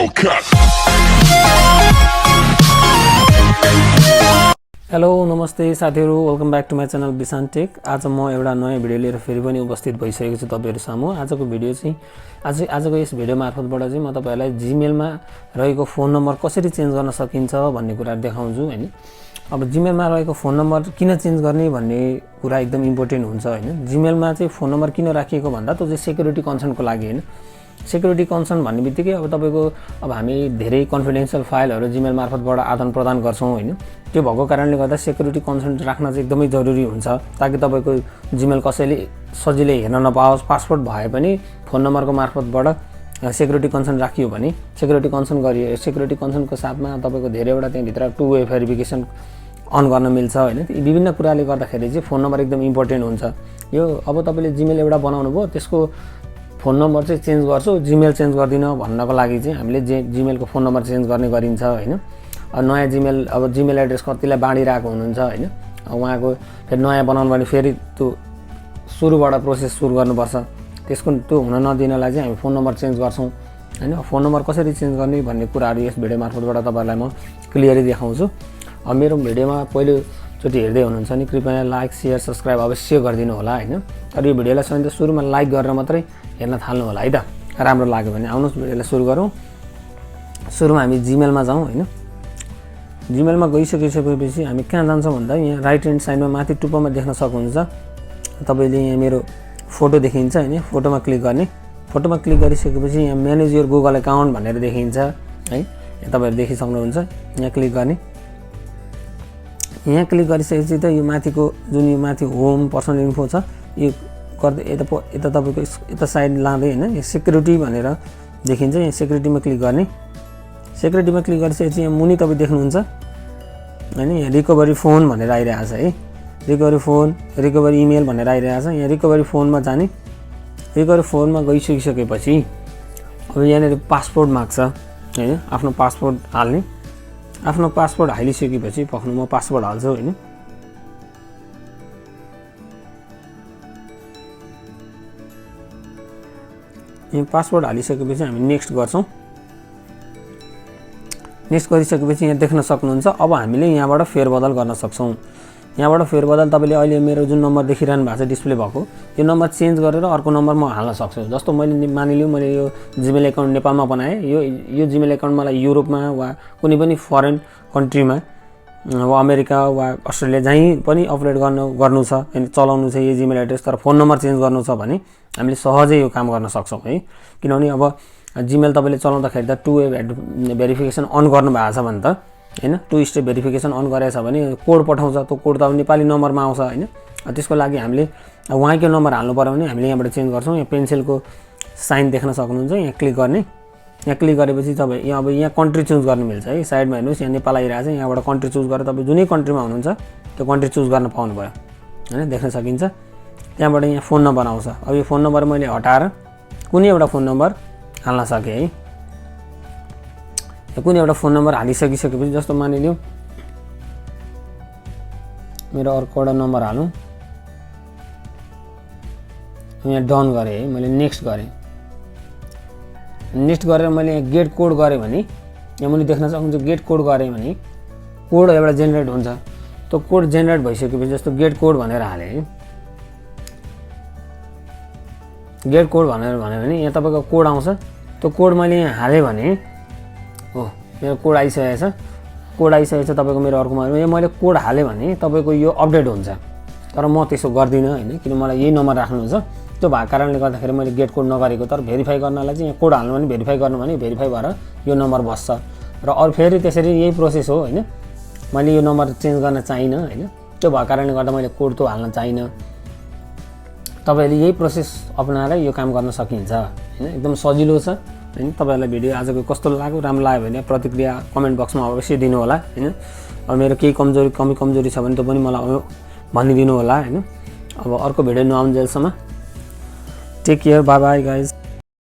Hello नमस्ते साथीहरु, welcome back to my channel Bisan tech. आज म एउटा नयाँ भिडियो लिएर फेरि पनि उपस्थित भइसकेको छु तपाईहरु सामु। आजको भिडियो चाहिँ आजको यस भिडियो मार्फतबाट चाहिँ म तपाईहरुलाई जीमेलमा रहेको फोन नम्बर कसरी चेन्ज गर्न सकिन्छ भन्ने कुरा देखाउँछु हैन। अब जीमेलमा रहेको फोन नम्बर किन चेन्ज गर्ने भन्ने कुरा एकदम इम्पोर्टेन्ट हुन्छ हैन। जीमेलमा चाहिँ फोन नम्बर किन राखिएको भन्दा त्यो चाहिँ सेक्युरिटी कन्सर्नको लागि हैन। सेक्युरिटी कन्सर्न भन्ने बित्तिकै अब तपाईको अब हामी धेरै कन्फिडेन्शियल फाइलहरु जीमेल मार्फतबाट आदान प्रदान गर्छौं हैन। त्यो भएको कारणले गर्दा सेक्युरिटी कन्सर्न राख्न चाहिँ एकदमै जरुरी हुन्छ ताकि तपाईको जीमेल कसैले सजिलै हेर्न नपाओस्। पासवर्ड भए पनि फोन नम्बरको मार्फतबाट सेक्युरिटी कन्सर्न राखियो भने सेक्युरिटी कन्सर्नको साथमा तपाईको धेरैवटा त्यहाँ भित्र टु वे भेरिफिकेसन अन गर्न मिल्छ हैन। विभिन्न कुराले गर्दाखेरि चाहिँ फोन नम्बर एकदम इम्पोर्टेन्ट हुन्छ। यो अब तपाईले जीमेल एउटा बनाउनु भयो, त्यसको फोन नम्बर चाहिँ चेन्ज गर्छु, जीमेल चेन्ज गर्दिन भन्नको लागि चाहिँ हामीले जीमेलको फोन नम्बर चेन्ज गर्ने गरिन्छ हैन। नयाँ जीमेल अब जीमेल एड्रेस कतिलाई बाँडिरहेको हुनुहुन्छ हैन। उहाँको फेरि नयाँ बनाउनु भने फेरि त्यो सुरुबाट प्रोसेस सुरु गर्नुपर्छ। त्यसको त्यो हुन नदिनलाई चाहिँ हामी फोन नम्बर चेन्ज गर्छौं हैन। फोन नम्बर कसरी चेन्ज गर्ने भन्ने कुराहरु यस भिडियो मार्फतबाट तपाईहरुलाई म क्लियरली देखाउँछु। अब मेरो भिडियोमा पहिलो चोटी हेर्दै हुनुहुन्छ नि कृपया लाइक शेयर सब्स्क्राइब अवश्य गरिदिनु होला हैन। र यो भिडियोलाई सधैँ सुरुमा लाइक गरेर मात्रै हेर्न थाल्नु होला है त। राम्रो लाग्यो भने आउनुस् भिडियोलाई सुरु गरौँ। सुरुमा हामी जीमेलमा जाउँ हैन। जीमेलमा गइसकेपछि हामी कहाँ जान्छौँ भन्दा यहाँ राइट ह्यान्ड साइडमा माथि टुप्पोमा देख्न सक्नुहुन्छ तपाईले यहाँ मेरो फोटो देखिन्छ हैन। फोटोमा क्लिक गर्ने। फोटोमा क्लिक गरिसकेपछि यहाँ म्यानेज योर गुगल अकाउन्ट भनेर देखिन्छ है। यहाँ तपाईहरु देखिसक्नुहुन्छ। यहाँ क्लिक गर्ने। यहाँ क्लिक गरिसकेपछि त यो माथिको जुन यो माथि होम पर्सनल इन्फो छ यो गर्दै यता तपाईको यता साइड लाँदै हैन। यो सेक्युरिटी भनेर देखिन्छ। यहाँ सेक्युरिटीमा क्लिक गर्ने। सेक्युरिटीमा क्लिक गरिसकेपछि यहाँ मुनि तपाई देख्नुहुन्छ हैन। यहाँ रिकभरी फोन भनेर आइरहेको छ है। रिकभरी फोन रिकभरी इमेल भनेर आइरहेको छ। यहाँ रिकभरी फोनमा जाने। रिकभरी फोनमा गइसकेपछि अब यहाँनिर पासपोर्ट माग्छ हैन। आफ्नो पासपोर्ट हाल्ने। आफ्नो पासपोर्ट हालिसकेपछि पक्नु म पासपोर्ट हाल्छु हैन। यहाँ पासवर्ड हालिसकेपछि हामी नेक्स्ट गर्छौं। नेक्स्ट गरिसकेपछि यहाँ देख्न सक्नुहुन्छ अब हामीले यहाँबाट फेरबदल गर्न सक्छौं। यहाँबाट फेरबदल तपाईले अहिले मेरो जुन नम्बर देखिरहनु भएको छ डिस्प्ले भएको यो नम्बर चेन्ज गरेर अर्को नम्बर म हाल्न सक्छु। जस्तो मैले मानिलियौ मैले यो जीमेल अकाउन्ट नेपालमा बनाए, यो जीमेल अकाउन्ट मलाई युरोपमा वा कुनै पनि फरेन कन्ट्रीमा वा अमेरिका वा अस्ट्रेलिया जहीँ पनि अपलोड गर्नु छ अनि चलाउनु छ यो जीमेल एड्रेस तर फोन नम्बर चेन्ज गर्नु छ भने हामीले सहजै यो काम गर्न सक्छौं है। किनभने अब जीमेल तपाईले चलाउँदाखेरि त टु वे भेरिफिकेसन अन गर्नु भएको छ भने त हैन, टु स्टेप भेरिफिकेसन अन गरेछ भने कोड पठाउँछ। त्यो कोड त अब नेपाली नम्बरमा आउँछ हैन। त्यसको लागि हामीले उहाँको नम्बर हाल्नु पर्यो भने हामीले यहाँबाट चेन्ज गर्छौं। यहाँ पेन्सिलको साइन देख्न सक्नुहुन्छ। यहाँ क्लिक गर्ने। यहाँ क्लिक गरेपछि तपाई यहाँ अब यहाँ कन्ट्री चुज गर्न मिल्छ है। साइडमा हेर्नुस् यहाँ नेपाल आइरहेछ। यहाँबाट कन्ट्री चुज गरेर तपाई जुनै कन्ट्रीमा हुनुहुन्छ त्यो कन्ट्री चुज गर्न पाउनु भयो हैन। देख्न सकिन्छ। त्यहाँबाट यहाँ फोन नम्बर आउँछ। अब यो फोन नम्बर मैले हटाएर कुनै एउटा फोन नम्बर हाल्न सके है। कुनै एउटा फोन नम्बर हालिसकेपछि जस्तो मानिलियौ मेरो अर्को एउटा नम्बर हालौं। यहाँ डन गरे है। मैले नेक्स्ट गरे। नेक्स्ट गरेर मैले यहाँ गेट कोड गरे भने यहाँ मुनि देख्न सक्नुहुन्छ गेट कोड गरे भने कोड एउटा जेनेरेट हुन्छ। त्यो कोड जेनेरेट भइसकेपछि जस्तो गेट कोड भनेर हाले है। गेट कोड भनेर भन्यो भने यहाँ तपाईको कोड आउँछ। त्यो कोड मैले यहाँ हाले भने हो मेरो कोड आइसकेको छ। कोड आइसकेको छ तपाईको मेरो अर्कोमा यहाँ मैले कोड हाले भने तपाईको यो अपडेट हुन्छ। तर म त्यसो गर्दिन हैन किन मलाई यही नम्बर राख्नु छ। त्यो भएको कारणले गर्दाखेरि मैले गेट कोड नगरेको। तर भेरिफाई गर्नलाई चाहिँ यहाँ कोड हाल्नु भने भेरिफाई गर्नु भने भेरिफाई भएर यो नम्बर बस्छ। र अरु फेरि त्यसरी यही प्रोसेस हो हैन। मैले यो नम्बर चेन्ज गर्न चाहिन हैन। त्यो भएको कारणले गर्दा मैले कोड त हाल्न चाहिन। तपाईले यही प्रोसेस अपनाएर यो काम गर्न सकिन्छ हैन। एकदम सजिलो छ हैन। तपाईहरुलाई भिडियो आजको कस्तो लाग्यो, राम्रो लाग्यो भने प्रतिक्रिया कमेन्ट बक्समा अवश्य दिनु होला हैन। अब मेरो केही कमजोरी छ भने त पनि मलाई भनिदिनु होला हैन। अब अर्को भिडियो नआउन्जेलसम्म take care, bye bye guys.